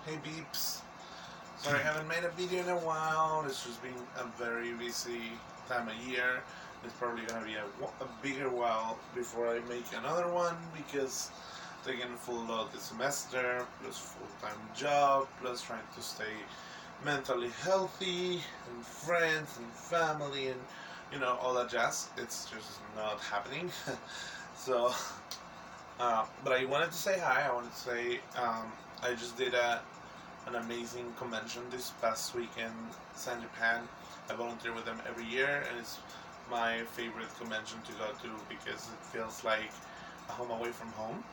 Hey beeps. Sorry I haven't made a video in a while. It's just been a very busy time of year. It's probably gonna be a bigger while before I make another one because taking a full load this semester, plus full-time job, plus trying to stay mentally healthy, and friends and family and all that jazz. It's just not happening. so, but I wanted to say hi. I wanted to say I just did an amazing convention this past weekend, San Japan. I volunteer with them every year, and it's my favorite convention to go to because it feels like a home away from home.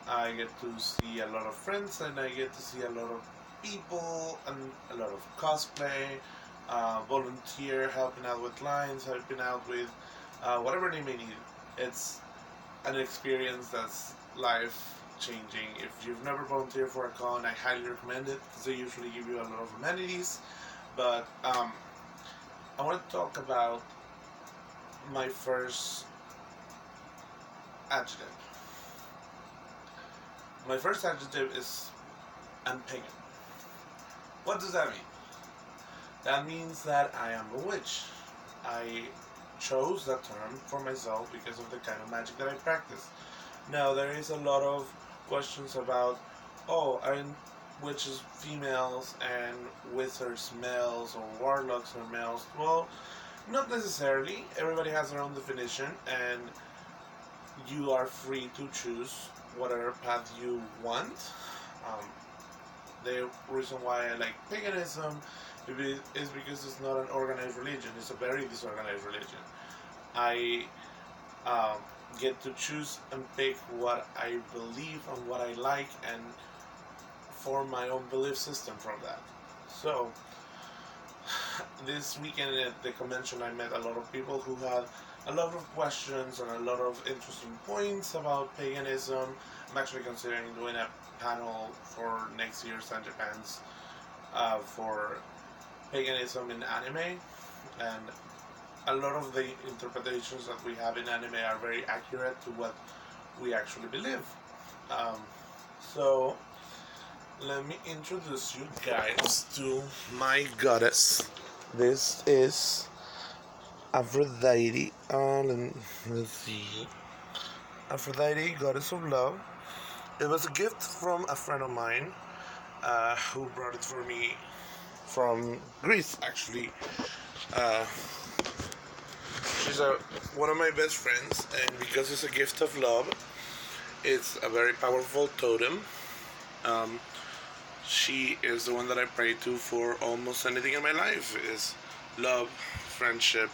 I get to see a lot of friends, and I get to see a lot of people and a lot of cosplay, volunteer, helping out with lines, helping out with whatever they may need. It's an experience that's life changing. If you've never volunteered for a con, I highly recommend it because they usually give you a lot of amenities. But I want to talk about my first adjective. My first adjective is I'm pagan. What does that mean? That means that I am a witch. I chose that term for myself because of the kind of magic that I practice. Now, there is a lot of questions about, are witches females and wizards males or warlocks are males? Well, not necessarily. Everybody has their own definition, and you are free to choose whatever path you want. Um, the reason why I like paganism is because it's not an organized religion. It's a very disorganized religion. I um, get to choose and pick what I believe and what I like and form my own belief system from that. So, this weekend at the convention, I met a lot of people who had a lot of questions and a lot of interesting points about paganism. I'm actually considering doing a panel for next year's San Japan's for paganism in anime, and a lot of the interpretations that we have in anime are very accurate to what we actually believe. Um, so, let me introduce you guys to my goddess. This is Aphrodite. Let's see. Aphrodite, goddess of love. It was a gift from a friend of mine who brought it for me from Greece, actually. Uh, she's one of my best friends, and because it's a gift of love, it's a very powerful totem. Um, she is the one that I pray to for almost anything in my life. Is love, friendship,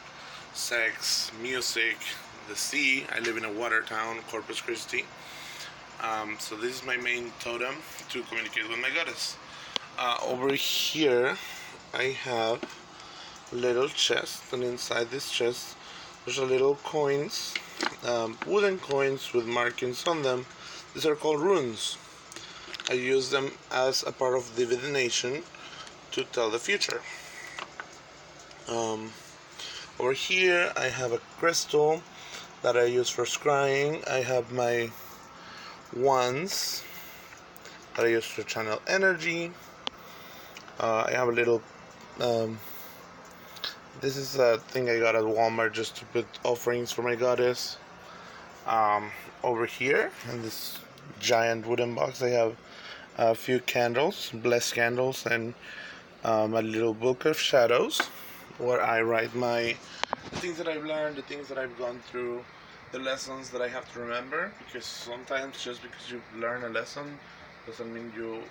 sex, music, the sea. I live in a water town, Corpus Christi. So this is my main totem to communicate with my goddess. Over here, I have a little chest, and inside this chest, there's a little coins, wooden coins with markings on them. These are called runes. I use them as a part of divination to tell the future. Over here, I have a crystal that I use for scrying. I have my wands that I use to channel energy. I have a little this is a thing I got at Walmart just to put offerings for my goddess. Over here in this giant wooden box, I have a few candles, blessed candles, and a little book of shadows where I write the things that I've learned, the things that I've gone through, the lessons that I have to remember, because sometimes just because you learn a lesson doesn't mean you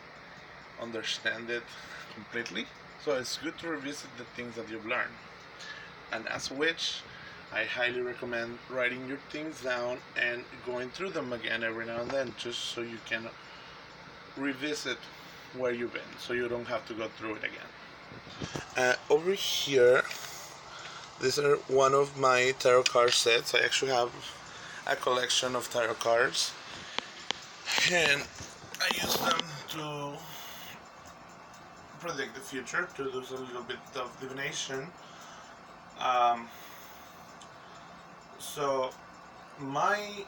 understand it completely. So it's good to revisit the things that you've learned. And as a witch, I highly recommend writing your things down and going through them again every now and then, just so you can revisit where you've been, so you don't have to go through it again. Over here, these are one of my tarot card sets. I actually have a collection of tarot cards, and I use them to predict the future, to do a little bit of divination. So my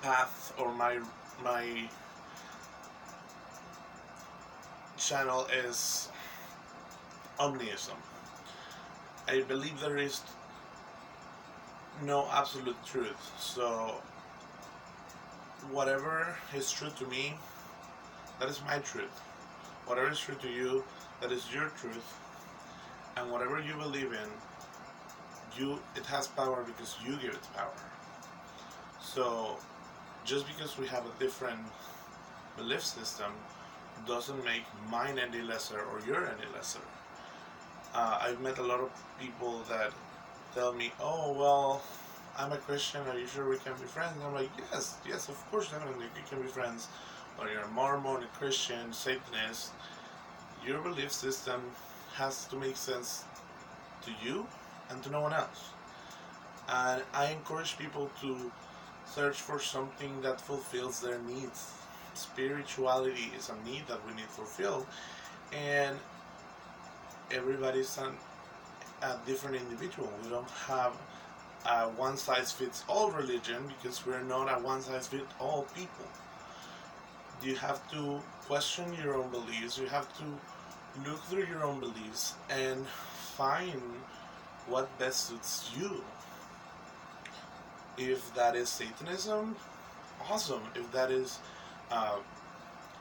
path or my channel is omnism. I believe there is no absolute truth. So whatever is true to me, that is my truth. Whatever is true to you, that is your truth. And whatever you believe in, it has power because you give it power. So just because we have a different belief system doesn't make mine any lesser or your any lesser. I've met a lot of people that tell me, "Oh well, I'm a Christian. Are you sure we can be friends?" And I'm like, yes, of course, definitely we can be friends. Whether you're a Mormon, a Christian, Satanist, your belief system has to make sense to you and to no one else. And I encourage people to search for something that fulfills their needs. Spirituality is a need that we need fulfilled, and everybody's a different individual. We don't have a one-size-fits-all religion because we're not a one-size-fits-all people. You have to question your own beliefs. You have to look through your own beliefs and find what best suits you. If that is Satanism, awesome. If that is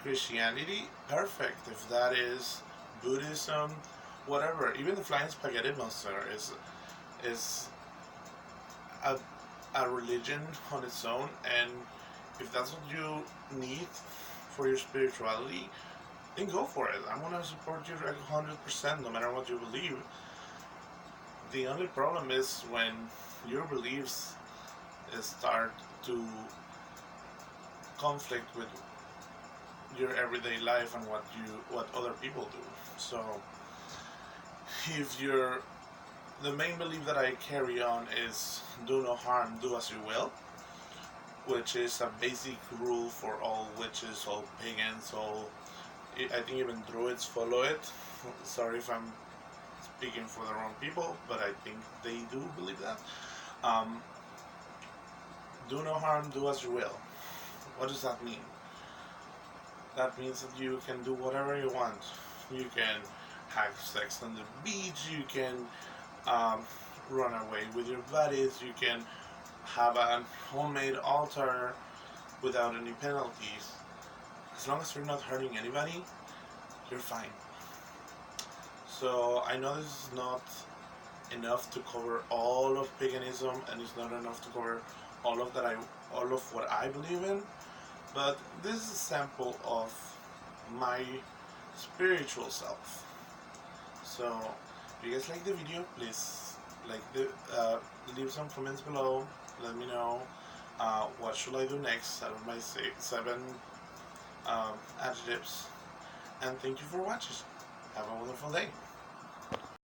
Christianity, perfect. If that is Buddhism, whatever. Even the flying spaghetti monster is a religion on its own, and if that's what you need for your spirituality, then go for it. I'm gonna support you 100%, no matter what you believe. The only problem is when your beliefs start to conflict with your everyday life and what other people do. So if the main belief that I carry on is do no harm, do as you will, which is a basic rule for all witches, all pagans, I think even druids follow it. Sorry if I'm speaking for the wrong people, but I think they do believe that. Do no harm, do as you will. What does that mean? That means that you can do whatever you want. You can have sex on the beach, you can run away with your buddies, you can have a homemade altar without any penalties. As long as you're not hurting anybody, you're fine. So I know this is not enough to cover all of paganism, and it's not enough to cover all of what I believe in, but this is a sample of my spiritual self. So if you guys like the video, please leave some comments below. Let me know what should I do next out of my 7 adjectives, and thank you for watching. Have a wonderful day.